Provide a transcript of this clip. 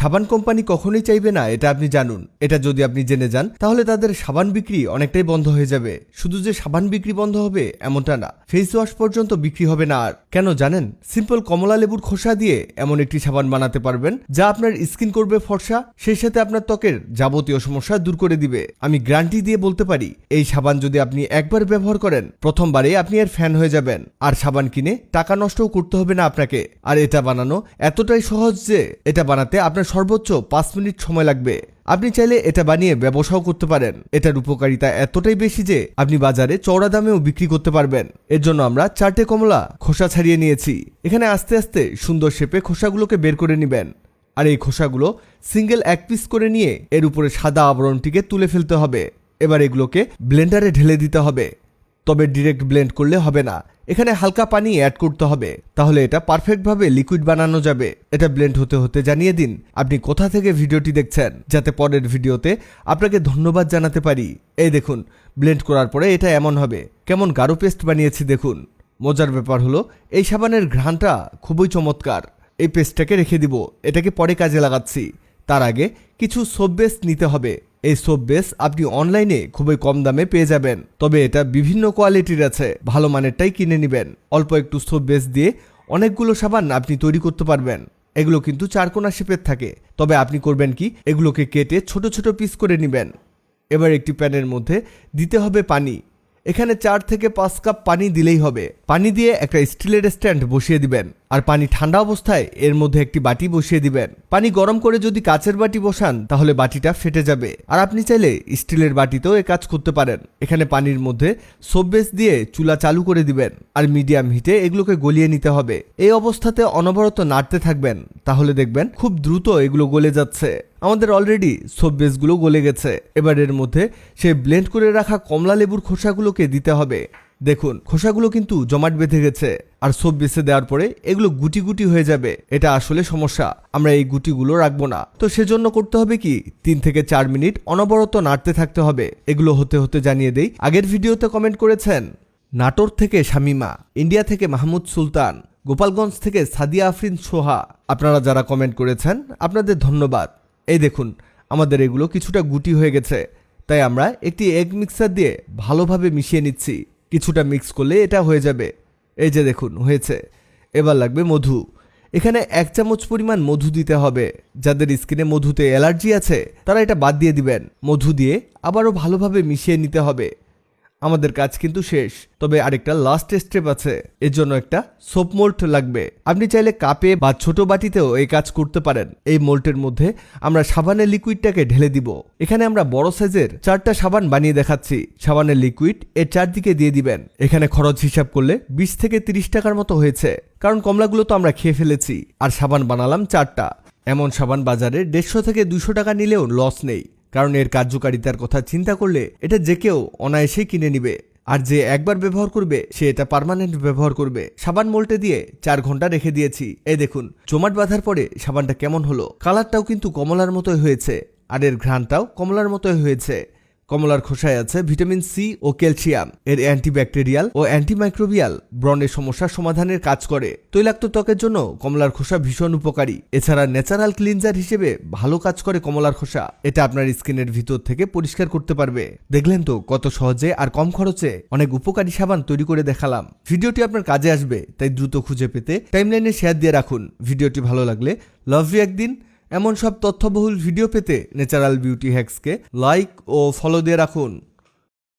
সাবান কোম্পানি কখনোই চাইবে না এটা আপনি জানুন। এটা যদি আপনি জেনে যান তাহলে তাদের সাবান বিক্রি অনেকটাই বন্ধ হয়ে যাবে। শুধু যে সাবান বিক্রি বন্ধ হবে এমনটা না, ফেস ওয়াশ পর্যন্ত বিক্রি হবে না। আর কেন জানেন? সিম্পল কমলা লেবুর খোসা দিয়ে এমন একটি সাবান বানাতে পারবেন যা আপনার স্কিন করবে ফর্সা, সেই সাথে আপনার ত্বকের যাবতীয় সমস্যা দূর করে দিবে। আমি গ্যারান্টি দিয়ে বলতে পারি এই সাবান যদি আপনি একবার ব্যবহার করেন প্রথমবারে আপনি এর ফ্যান হয়ে যাবেন। আর সাবান কিনে টাকা নষ্টও করতে হবে না আপনাকে। আর এটা বানানো এতটাই সহজ যে এটা বানাতে আপনার সর্বোচ্চ 5 মিনিট সময় লাগবে। আপনি চাইলে এটা বানিয়ে ব্যবসাও করতে পারেন। এটার উপকারিতা এতটাই বেশি যে আপনি বাজারে চওড়া দামেও বিক্রি করতে পারবেন। এর জন্য আমরা 4টে কমলা খোসা ছাড়িয়ে নিয়েছি। এখানে আস্তে আস্তে সুন্দর শেপে খোসাগুলোকে বের করে নেবেন। আর এই খোসাগুলো সিঙ্গেল এক পিস করে নিয়ে এর উপরে সাদা আবরণটিকে তুলে ফেলতে হবে। এবার এগুলোকে ব্লেন্ডারে ঢেলে দিতে হবে। তবে ডিরেক্ট ব্লেন্ড করলে হবে না, এখানে হালকা পানি অ্যাড করতে হবে, তাহলে এটা পারফেক্টভাবে লিকুইড বানানো যাবে। এটা ব্লেন্ড হতে হতে জানিয়ে দিন আপনি কোথা থেকে ভিডিওটি দেখছেন, যাতে পরের ভিডিওতে আপনাকে ধন্যবাদ জানাতে পারি। এই দেখুন, ব্লেন্ড করার পরে এটা এমন হবে। কেমন গাঢ় পেস্ট বানিয়েছি দেখুন। মজার ব্যাপার হলো এই সাবানের ঘ্রাণটা খুবই চমৎকার। এই পেস্টটাকে রেখে দিব, এটাকে পরে কাজে লাগাচ্ছি। তার আগে কিছু সোপ বেস নিতে হবে। এই সোপ বেস আপনি অনলাইনে খুবই কম দামে পেয়ে যাবেন, তবে এটা বিভিন্ন কোয়ালিটির আছে, ভালো মানেরটাই কিনে নেবেন। অল্প একটু সোপ বেস দিয়ে অনেকগুলো সাবান আপনি তৈরি করতে পারবেন। এগুলো কিন্তু চারকোনা শেপের থাকে, তবে আপনি করবেন কি এগুলোকে কেটে ছোট ছোট পিস করে নেবেন। এবার একটি প্যানের মধ্যে দিতে হবে পানি। এখানে 4 থেকে 5 কাপ পানি দিলেই হবে। পানি দিয়ে একটা স্টিলের স্ট্যান্ড বসিয়ে দিবেন। আর পানি ঠান্ডা অবস্থায় এর মধ্যে একটি বাটি বসিয়ে দিবেন। পানি গরম করে যদি কাচের বাটি বসান তাহলে বাটিটা ফেটে যাবে। আর আপনি চাইলে স্টিলের বাটিতেও এ কাজ করতে পারেন। এখানে পানির মধ্যে সোপ বেস দিয়ে চুলা চালু করে দিবেন। আর মিডিয়াম হিটে এগুলোকে গলিয়ে নিতে হবে। এই অবস্থাতে অনবরত নাড়তে থাকবেন, তাহলে দেখবেন খুব দ্রুত এগুলো গলে যাচ্ছে। আমাদের অলরেডি সোপ বেসগুলো গলে গেছে। এবার এর মধ্যে সেই ব্লেন্ড করে রাখা কমলা লেবুর খোসাগুলোকে দিতে হবে। দেখুন, খোসাগুলো কিন্তু জমাট বেঁধে গেছে। আর সোপ বেসে দেওয়ার পরে এগুলো গুটি গুটি হয়ে যাবে। এটা আসলে সমস্যা, আমরা এই গুটিগুলো রাখবো না। তো সেজন্য করতে হবে কি 3 থেকে 4 মিনিট অনবরত নাড়তে থাকতে হবে। এগুলো হতে হতে জানিয়ে দেই, আগের ভিডিওতে কমেন্ট করেছেন নাটোর থেকে শামিমা, ইন্ডিয়া থেকে মাহমুদ সুলতান, গোপালগঞ্জ থেকে সাদিয়া আফরিন সোহা। আপনারা যারা কমেন্ট করেছেন আপনাদের ধন্যবাদ। এই দেখুন, আমাদের এগুলো কিছুটা গুটি হয়ে গেছে, তাই আমরা একটি এগ মিক্সার দিয়ে ভালোভাবে মিশিয়ে নিচ্ছি। কিছুটা মিক্স করলে এটা হয়ে যাবে। এই যে দেখুন হয়েছে। এবার লাগবে মধু। এখানে 1 চামচ পরিমাণ মধু দিতে হবে। যাদের স্কিনে মধুতে অ্যালার্জি আছে তারা এটা বাদ দিয়ে দিবেন। মধু দিয়ে আবারও ভালোভাবে মিশিয়ে নিতে হবে। আমাদের কাজ কিন্তু শেষ, তবে আরেকটা লাস্ট স্টেপ আছে। এর জন্য একটা সোপ মোল্ড লাগবে। আপনি চাইলে কাপে বা ছোট বাটিতেও এই কাজ করতে পারেন। এই মোল্ডের মধ্যে আমরা সাবানের লিকুইডটাকে ঢেলে দিব। এখানে আমরা বড় সাইজের 4টা সাবান বানিয়ে দেখাচ্ছি। সাবানের লিকুইড এর চারদিকে দিয়ে দিবেন। এখানে খরচ হিসাব করলে 20 থেকে 30 টাকার মতো হয়েছে, কারণ কমলাগুলো তো আমরা খেয়ে ফেলেছি। আর সাবান বানালাম 4টা। এমন সাবান বাজারে 150 থেকে 200 টাকা নিলেও লস নেই, কারণ এর কার্যকারিতার কথা চিন্তা করলে এটা যে কেউ অনায়াসেই কিনে নিবে। আর যে একবার ব্যবহার করবে সে এটা পার্মানেন্ট ব্যবহার করবে। সাবান মোল্টে দিয়ে 4 ঘন্টা রেখে দিয়েছি। এই দেখুন জমাট বাঁধার পরে সাবানটা কেমন হলো। কালারটাও কিন্তু কমলার মতোই হয়েছে, আর এর ঘ্রাণটাও কমলার মতোই হয়েছে। কমলার খোসায় আছে ভিটামিন সি ও ক্যালসিয়াম। এর অ্যান্টিব্যাকটেরিয়াল ও অ্যান্টিমাইক্রোবিয়াল ব্রণের সমস্যার সমাধানের কাজ করে। তৈলাক্ত ত্বকের জন্য কমলার খোসা ভীষণ উপকারী। এছাড়া ন্যাচারাল ক্লিনজার হিসেবে ভালো কাজ করে কমলার খোসা। এটা আপনার স্কিনের ভিতর থেকে পরিষ্কার করতে পারবে। দেখলেন তো কত সহজে আর কম খরচে অনেক উপকারী সাবান তৈরি করে দেখালাম। ভিডিওটি আপনার কাজে আসবে, তাই দ্রুত খুঁজে পেতে টাইমলাইনে শেয়ার দিয়ে রাখুন। ভিডিওটি ভালো লাগলে লাভ ইউ একদিন। এমন সব তথ্যবহুল ভিডিও পেতে ন্যাচারাল বিউটি হ্যাক্সকে লাইক ও ফলো দিয়ে রাখুন।